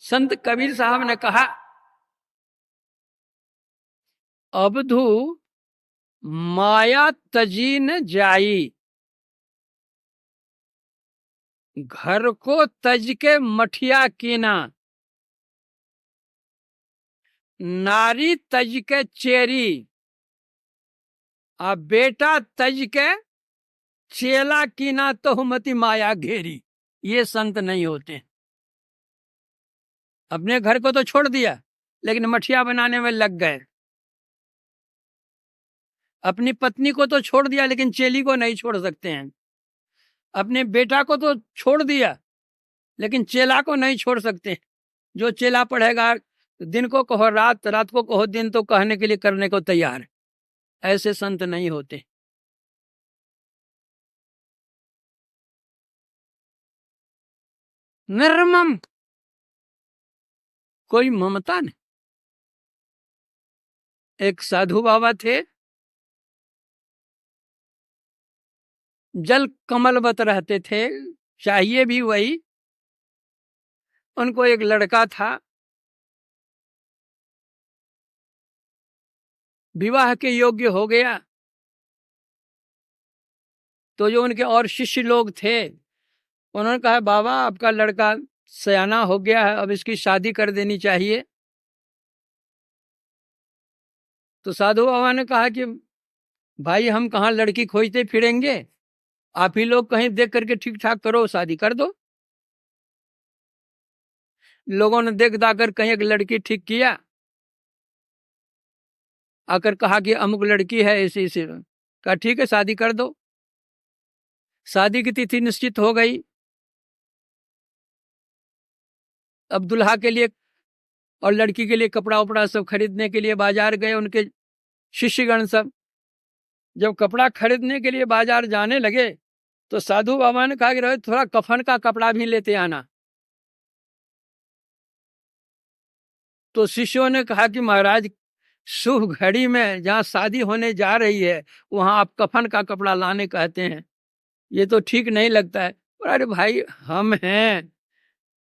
संत कबीर साहब ने कहा, अबधू माया तजी न जाई, घर को तज के मठिया कीना, नारी तज के चेरी, आ बेटा तज के चेला कीना, तो मति माया घेरी। ये संत नहीं होते। अपने घर को तो छोड़ दिया लेकिन मठिया बनाने में लग गए। अपनी पत्नी को तो छोड़ दिया लेकिन चेली को नहीं छोड़ सकते हैं। अपने बेटा को तो छोड़ दिया लेकिन चेला को नहीं छोड़ सकते। जो चेला पढ़ेगा दिन को कहो रात, रात को कहो दिन, तो कहने के लिए करने को तैयार है। ऐसे संत नहीं होते। निर्मम, कोई ममता नहीं। एक साधु बाबा थे, जल कमलवत रहते थे, चाहिए भी वही। उनको एक लड़का था, विवाह के योग्य हो गया। तो जो उनके और शिष्य लोग थे उन्होंने कहा, बाबा आपका लड़का सयाना हो गया है, अब इसकी शादी कर देनी चाहिए। तो साधु बाबा ने कहा कि भाई हम कहाँ लड़की खोजते फिरेंगे, आप ही लोग कहीं देख करके ठीक ठाक करो, शादी कर दो। लोगों ने देख दाकर कहीं एक लड़की ठीक किया, आकर कहा कि अमुक लड़की है इसी से। कहा ठीक है शादी कर दो। शादी की तिथि निश्चित हो गई। अब दुल्हा के लिए और लड़की के लिए कपड़ा उपड़ा सब खरीदने के लिए बाजार गए उनके शिष्यगण सब। जब कपड़ा खरीदने के लिए बाजार जाने लगे तो साधु बाबा ने कहा कि रोहित थोड़ा कफन का कपड़ा भी लेते आना। तो शिष्यों ने कहा कि महाराज शुभ घड़ी में जहाँ शादी होने जा रही है वहां आप कफन का कपड़ा लाने कहते हैं, ये तो ठीक नहीं लगता है। अरे भाई हम हैं,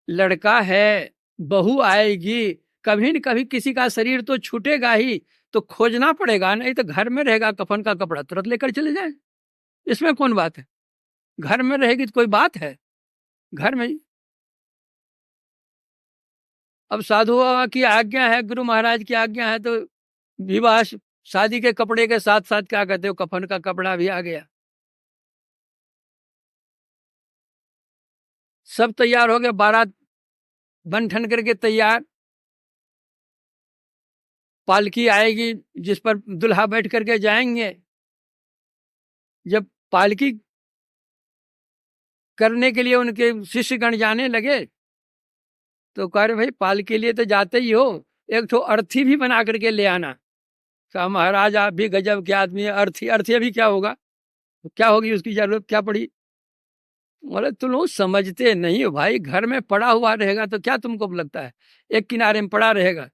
लड़का है, बहू आएगी, कभी न कभी किसी का शरीर तो छूटेगा ही, तो खोजना पड़ेगा। नहीं तो घर में रहेगा कफन का कपड़ा तुरंत लेकर चले जाए, इसमें कौन बात है। घर में रहेगी तो कोई बात है, घर में। अब साधु बाबा की आज्ञा है, गुरु महाराज की आज्ञा है, तो विवाह शादी के कपड़े के साथ साथ क्या कहते हो कफन का कपड़ा भी आ गया। सब तैयार हो गए, बारात बन ठन करके तैयार। पालकी आएगी जिस पर दुल्हा बैठ करके जाएंगे। जब पालकी करने के लिए उनके शिष्यगण जाने लगे तो कह रहे भाई पालकी के लिए तो जाते ही हो, एक ठो अर्थी भी बना करके ले आना। कहा महाराज आप भी गजब के आदमी है, अर्थी अर्थी अभी क्या होगा, क्या होगी उसकी जरूरत क्या पड़ी। बोले तुम लोग समझते नहीं हो भाई, घर में पड़ा हुआ रहेगा तो क्या तुमको लगता है एक किनारे में पड़ा रहेगा।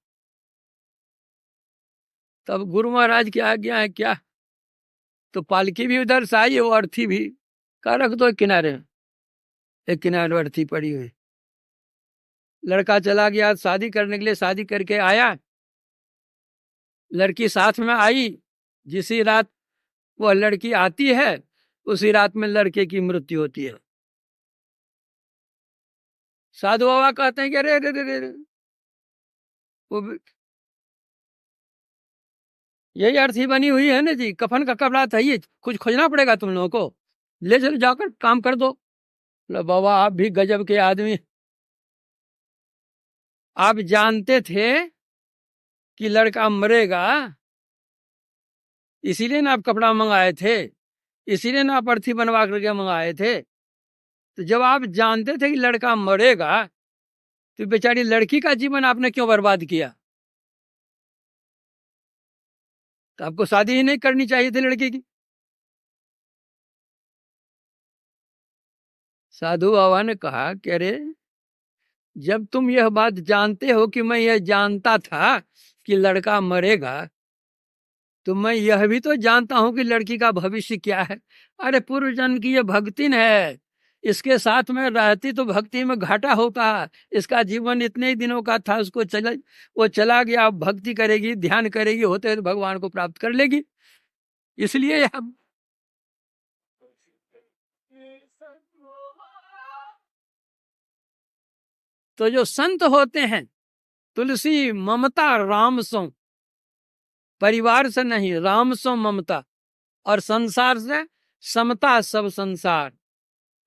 तब गुरु महाराज की आज्ञा है क्या, तो पालकी भी उधर से आई, वो अर्थी भी का रख दो एक किनारे में। एक किनारे अर्थी पड़ी हुई। लड़का चला गया शादी करने के लिए, शादी करके आया, लड़की साथ में आई। जिसी रात वह लड़की आती है उसी रात में लड़के की मृत्यु होती है। साधु बाबा कहते हैं कि अरे अरे अरे वो यही अर्थी बनी हुई है ना जी, कफन का कपड़ा था, ये कुछ खोजना पड़ेगा तुम लोगों को, ले चलो जाकर काम कर दो। बाबा आप भी गजब के आदमी, आप जानते थे कि लड़का मरेगा, इसीलिए ना आप कपड़ा मंगाए थे, इसीलिए ना आप अर्थी बनवा करके मंगाए थे। तो जब आप जानते थे कि लड़का मरेगा तो बेचारी लड़की का जीवन आपने क्यों बर्बाद किया। तो आपको शादी ही नहीं करनी चाहिए थी लड़की की। साधु बाबा ने कहा कि अरे जब तुम यह बात जानते हो कि मैं यह जानता था कि लड़का मरेगा, तो मैं यह भी तो जानता हूं कि लड़की का भविष्य क्या है। अरे पूर्व जन्म की यह भक्तिन है, इसके साथ में रहती तो भक्ति में घाटा होता है। इसका जीवन इतने ही दिनों का था, उसको वो चला गया। अब भक्ति करेगी, ध्यान करेगी, होते तो भगवान को प्राप्त कर लेगी। इसलिए हम तो जो संत होते हैं, तुलसी ममता राम सो, परिवार से नहीं, राम सो ममता, और संसार से समता सब संसार,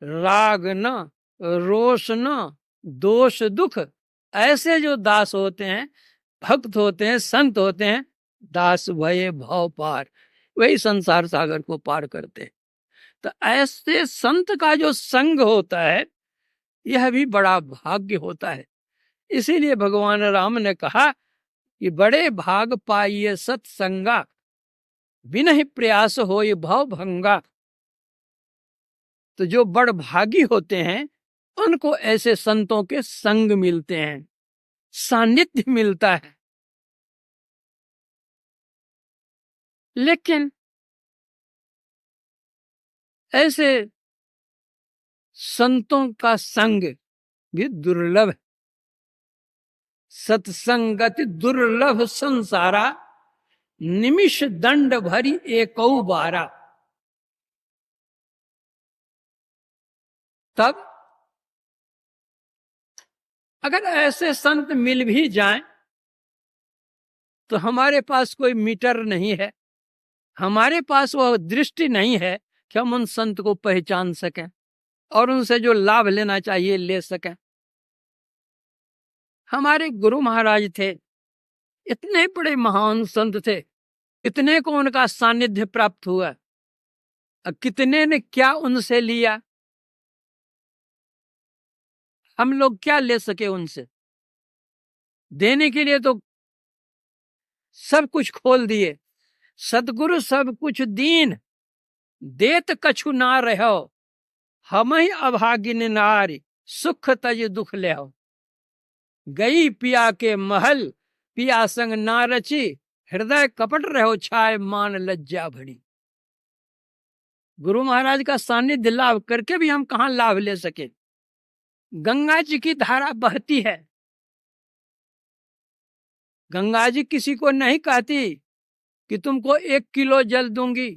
राग न रोष न दोष दुख। ऐसे जो दास होते हैं, भक्त होते हैं, संत होते हैं, दास भये भव पार, वही संसार सागर को पार करते हैं। तो ऐसे संत का जो संग होता है, यह भी बड़ा भाग्य होता है। इसीलिए भगवान राम ने कहा कि बड़े भाग पाइये सत्संगा, बिनहि प्रयास होय भव भंगा। तो जो बड़ भागी होते हैं, उनको ऐसे संतों के संग मिलते हैं, सानिध्य मिलता है। लेकिन ऐसे संतों का संग भी दुर्लभ है। सत्संगति दुर्लभ संसारा, निमिष दंड भरी एकौ बारा। तब अगर ऐसे संत मिल भी जाएं, तो हमारे पास कोई मीटर नहीं है, हमारे पास वह दृष्टि नहीं है कि हम उन संत को पहचान सकें और उनसे जो लाभ लेना चाहिए ले सकें। हमारे गुरु महाराज थे, इतने बड़े महान संत थे, इतने को उनका सानिध्य प्राप्त हुआ, कितने ने क्या उनसे लिया, हम लोग क्या ले सके उनसे। देने के लिए तो सब कुछ खोल दिए। सतगुरु सब कुछ दीन, देत कछु ना रहो, हम ही अभागिन नारी, सुख तज दुख ले। गई पिया के महल, पिया संग ना रची, हृदय कपट रहो छाए मान लज्जा भरी। गुरु महाराज का सानिध्य लाभ करके भी हम कहाँ लाभ ले सके। गंगा जी की धारा बहती है, गंगा जी किसी को नहीं कहती कि तुमको 1 किलो जल दूंगी,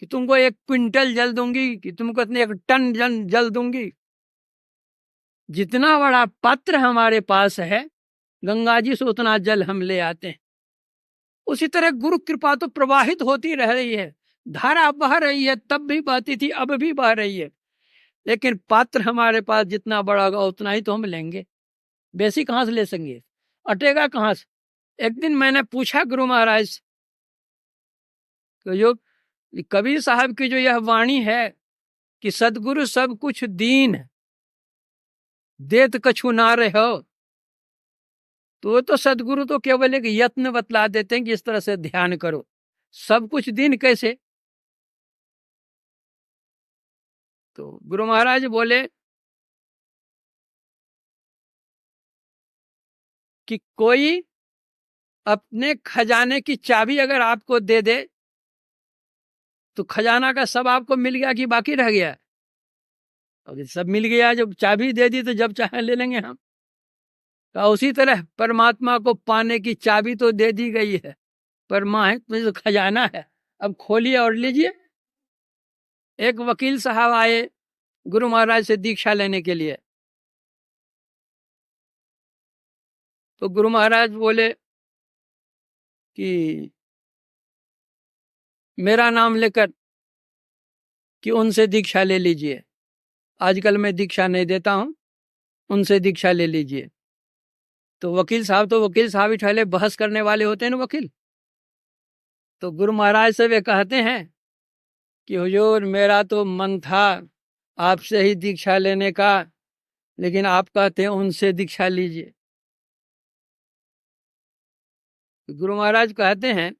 कि तुमको 1 क्विंटल जल दूंगी, कि तुमको इतने 1 टन जल दूंगी। जितना बड़ा पात्र हमारे पास है, गंगा जी से उतना जल हम ले आते हैं। उसी तरह गुरु कृपा तो प्रवाहित होती रह रही है, धारा बह रही है, तब भी बहती थी, अब भी बह रही है। लेकिन पात्र हमारे पास जितना बड़ा होगा उतना ही तो हम लेंगे, बेसी कहाँ से ले सकेंगे, अटेगा कहाँ से। एक दिन मैंने पूछा गुरु महाराज से, तो जो कबीर साहब की जो यह वाणी है कि सदगुरु सब कुछ दीन, देत कछु ना रहो, तो सदगुरु तो केवल एक यत्न बतला देते हैं कि इस तरह से ध्यान करो। सब कुछ दीन कैसे? तो गुरु महाराज बोले कि कोई अपने खजाने की चाबी अगर आपको दे दे, तो खजाना का सब आपको मिल गया कि बाकी रह गया? और सब मिल गया, जब चाबी दे दी तो जब चाहे ले लेंगे हम। तो उसी तरह परमात्मा को पाने की चाबी तो दे दी गई है, पर माँ है तो खजाना है, अब खोलिए और लीजिए। एक वकील साहब आए गुरु महाराज से दीक्षा लेने के लिए, तो गुरु महाराज बोले कि मेरा नाम लेकर कि उनसे दीक्षा ले लीजिए, आजकल मैं दीक्षा नहीं देता हूं, उनसे दीक्षा ले लीजिए। तो वकील साहब ही ठहले, बहस करने वाले होते हैं ना वकील। तो गुरु महाराज से वे कहते हैं कि हुजूर मेरा तो मन था आपसे ही दीक्षा लेने का, लेकिन आप कहते हैं उनसे दीक्षा लीजिए। गुरु महाराज कहते हैं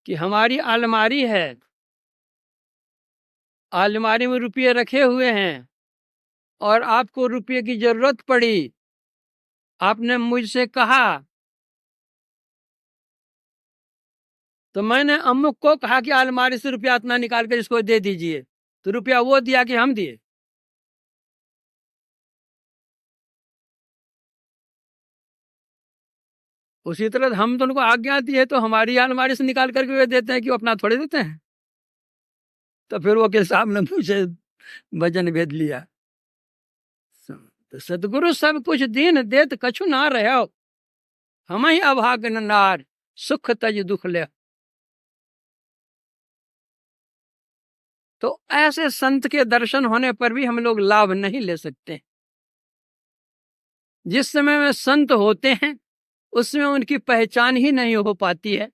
कि हमारी अलमारी है, अलमारी में रुपये रखे हुए हैं और आपको रुपये की जरूरत पड़ी, आपने मुझसे कहा तो मैंने अमुक को कहा कि अलमारी से रुपया इतना निकाल कर इसको दे दीजिए, तो रुपया वो दिया कि हम दिए? उसी तरह हम तो उनको आज्ञा दी है, तो हमारी अलमारी से निकाल करके वे देते हैं कि वो अपना थोड़े देते हैं। तो फिर वो के साहब ने मुझे भजन भेज लिया। तो सतगुरु सब कुछ दीन देत कछु ना रहो, हम ही अभागन नार सुख तज दुख ले। तो ऐसे संत के दर्शन होने पर भी हम लोग लाभ नहीं ले सकते। जिस समय में संत होते हैं उसमें उनकी पहचान ही नहीं हो पाती है।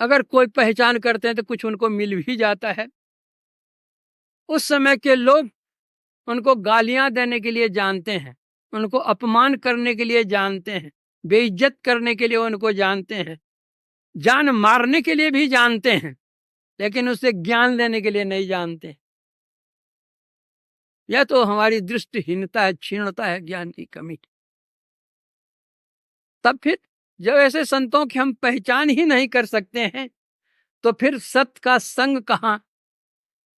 अगर कोई पहचान करते हैं तो कुछ उनको मिल भी जाता है। उस समय के लोग उनको गालियां देने के लिए जानते हैं, उनको अपमान करने के लिए जानते हैं, बेइज्जत करने के लिए उनको जानते हैं, जान मारने के लिए भी जानते हैं, लेकिन उसे ज्ञान देने के लिए नहीं जानते। यह तो हमारी दृष्टिहीनता है, क्षीणता है, ज्ञान की कमी। तब फिर जब ऐसे संतों की हम पहचान ही नहीं कर सकते हैं तो फिर सत का संग कहाँ?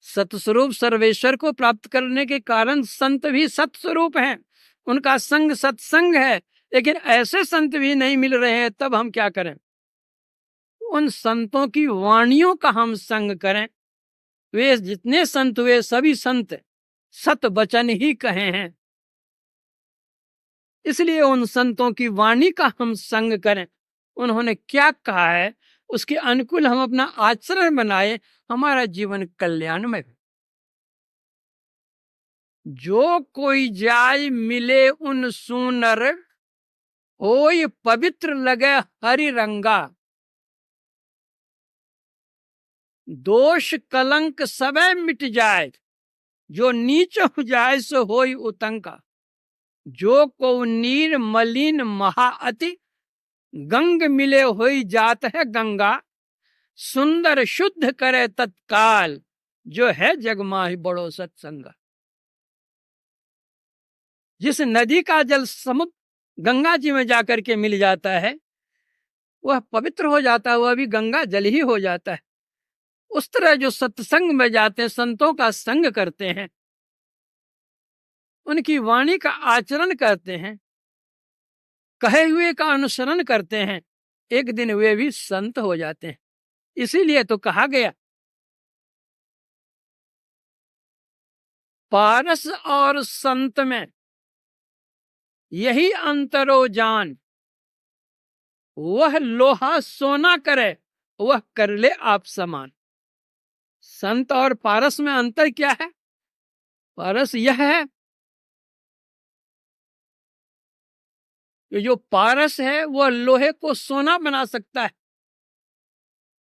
सतस्वरूप सर्वेश्वर को प्राप्त करने के कारण संत भी सतस्वरूप हैं, उनका संग सत्संग है, लेकिन ऐसे संत भी नहीं मिल रहे हैं। तब हम क्या करें? उन संतों की वाणियों का हम संग करें। वे जितने संत हुए सभी संत सत वचन ही कहे हैं, इसलिए उन संतों की वाणी का हम संग करें। उन्होंने क्या कहा है उसके अनुकूल हम अपना आचरण बनाए, हमारा जीवन कल्याणमय। जो कोई जाय मिले उन सुनर, होय पवित्र लगे हरि रंगा। दोष कलंक सबे मिट जाए, जो नीच हो जाए सो होय उतंका। जो को नीर मलिन महाअति, गंग मिले होई जात है गंगा। सुंदर शुद्ध करे तत्काल, जो है जग माहि बड़ो सत्संगा। जिस नदी का जल समुद्र गंगा जी में जाकर के मिल जाता है वह पवित्र हो जाता है, वह भी गंगा जल ही हो जाता है। उस तरह जो सत्संग में जाते हैं, संतों का संग करते हैं, उनकी वाणी का आचरण करते हैं, कहे हुए का अनुसरण करते हैं, एक दिन वे भी संत हो जाते हैं। इसीलिए तो कहा गया पारस और संत में यही अंतरो जान, वह लोहा सोना करे वह कर ले आप समान। संत और पारस में अंतर क्या है? पारस यह है कि जो पारस है वह लोहे को सोना बना सकता है,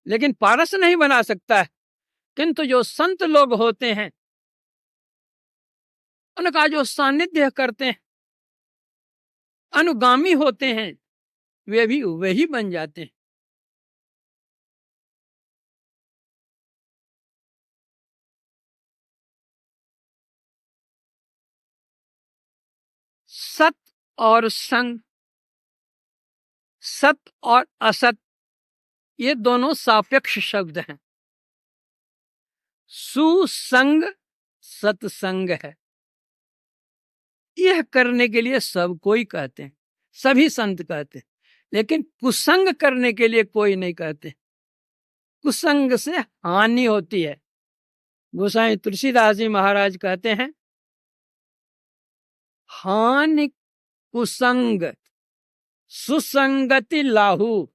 लेकिन पारस नहीं बना सकता है। किंतु जो संत लोग होते हैं उनका जो सानिध्य करते हैं, अनुगामी होते हैं, वे भी वही बन जाते हैं। सत और संग, सत और असत, ये दोनों सापेक्ष शब्द हैं। सुसंग सत्संग है। यह करने के लिए सब कोई कहते हैं, सभी संत कहते हैं, लेकिन कुसंग करने के लिए कोई नहीं कहते। कुसंग से हानि होती है। गोसाई तुलसीदास जी महाराज कहते हैं, हानि कुसंग सुसंगति लाहू,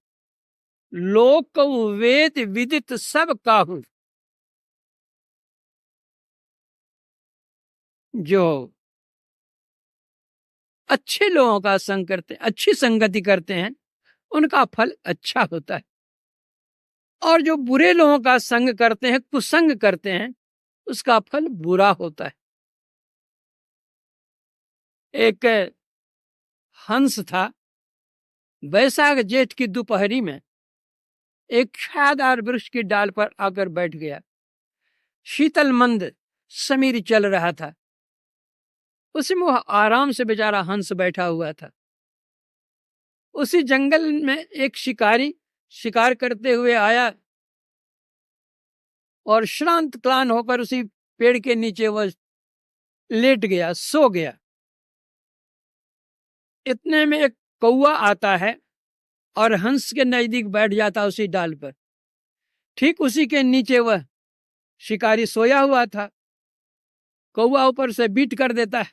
लोक वेद विदित सब काहू। जो अच्छे लोगों का संग करते हैं, अच्छी संगति करते हैं, उनका फल अच्छा होता है, और जो बुरे लोगों का संग करते हैं, कुसंग करते हैं, उसका फल बुरा होता है। एक हंस था, वैशाख जेठ की दोपहरी में एक छायादार वृक्ष की डाल पर आकर बैठ गया। शीतल मंद समीर चल रहा था, उसमें वह आराम से बेचारा हंस बैठा हुआ था। उसी जंगल में एक शिकारी शिकार करते हुए आया और श्रांत क्लान होकर उसी पेड़ के नीचे वह लेट गया, सो गया। इतने में एक कौवा आता है और हंस के नजदीक बैठ जाता उसी डाल पर। ठीक उसी के नीचे वह शिकारी सोया हुआ था। कौवा ऊपर से बीट कर देता है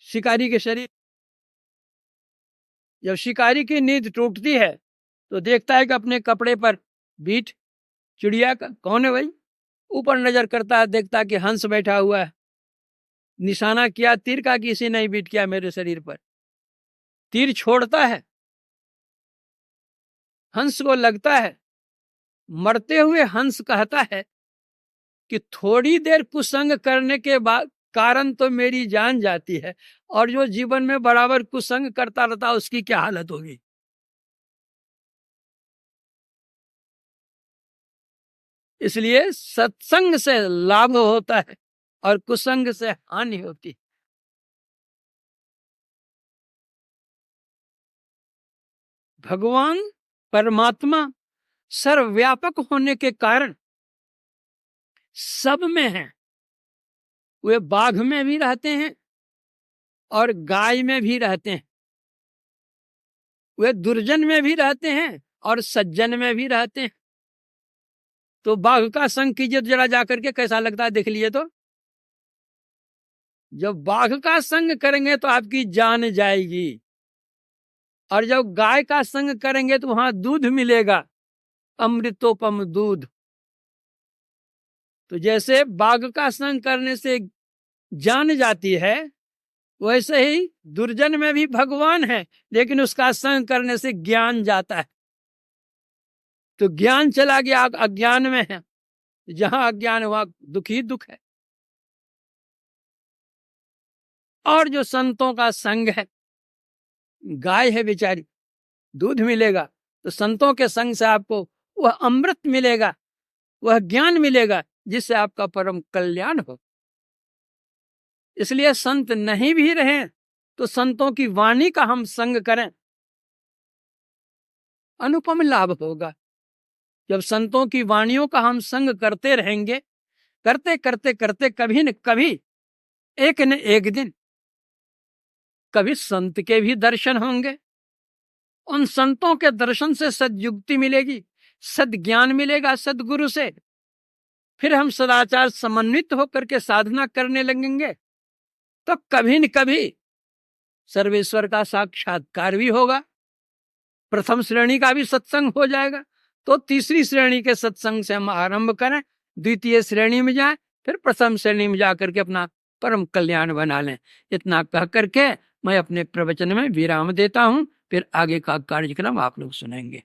शिकारी के शरीर। जब शिकारी की नींद टूटती है तो देखता है कि अपने कपड़े पर बीट, चिड़िया का कौन है भाई। ऊपर नजर करता है, देखता है कि हंस बैठा हुआ है। निशाना किया तीर का, किसी ने बीट किया मेरे शरीर पर। तीर छोड़ता है, हंस को लगता है। मरते हुए हंस कहता है कि थोड़ी देर कुसंग करने के बाद कारण तो मेरी जान जाती है, और जो जीवन में बराबर कुसंग करता रहता उसकी क्या हालत होगी। इसलिए सत्संग से लाभ होता है और कुसंग से हानि होती है। भगवान परमात्मा सर्वव्यापक होने के कारण सब में हैं। वे बाघ में भी रहते हैं और गाय में भी रहते हैं। वे दुर्जन में भी रहते हैं और सज्जन में भी रहते हैं। तो बाघ का संग कीजिए जरा जाकर के, कैसा लगता है देख लिए तो। जब बाघ का संग करेंगे तो आपकी जान जाएगी, और जब गाय का संग करेंगे तो वहां दूध मिलेगा, अमृतोपम दूध। तो जैसे बाघ का संग करने से जान जाती है, वैसे ही दुर्जन में भी भगवान है, लेकिन उसका संग करने से ज्ञान जाता है। तो ज्ञान चला गया, अज्ञान में है। जहां अज्ञान वहां दुख ही दुख है। और जो संतों का संग है, गाय है बेचारी, दूध मिलेगा, तो संतों के संग से आपको वह अमृत मिलेगा, वह ज्ञान मिलेगा जिससे आपका परम कल्याण हो। इसलिए संत नहीं भी रहे तो संतों की वाणी का हम संग करें, अनुपम लाभ होगा। जब संतों की वाणियों का हम संग करते रहेंगे, करते करते करते कभी न कभी, एक न एक दिन, कभी संत के भी दर्शन होंगे। उन संतों के दर्शन से सद्युक्ति मिलेगी, सद्ज्ञान मिलेगा सद्गुरु से। फिर हम सदाचार समन्वित होकर के साधना करने लगेंगे, तो कभी न कभी सर्वेश्वर का साक्षात्कार भी होगा। प्रथम श्रेणी का भी सत्संग हो जाएगा, तो तीसरी श्रेणी के सत्संग से हम आरंभ करें, द्वितीय श्रेणी में जाएं, फिर प्रथम श्रेणी में जाकर के अपना परम कल्याण बना लें। इतना कह करके मैं अपने प्रवचन में विराम देता हूं। फिर आगे का कार्यक्रम आप लोग सुनेंगे।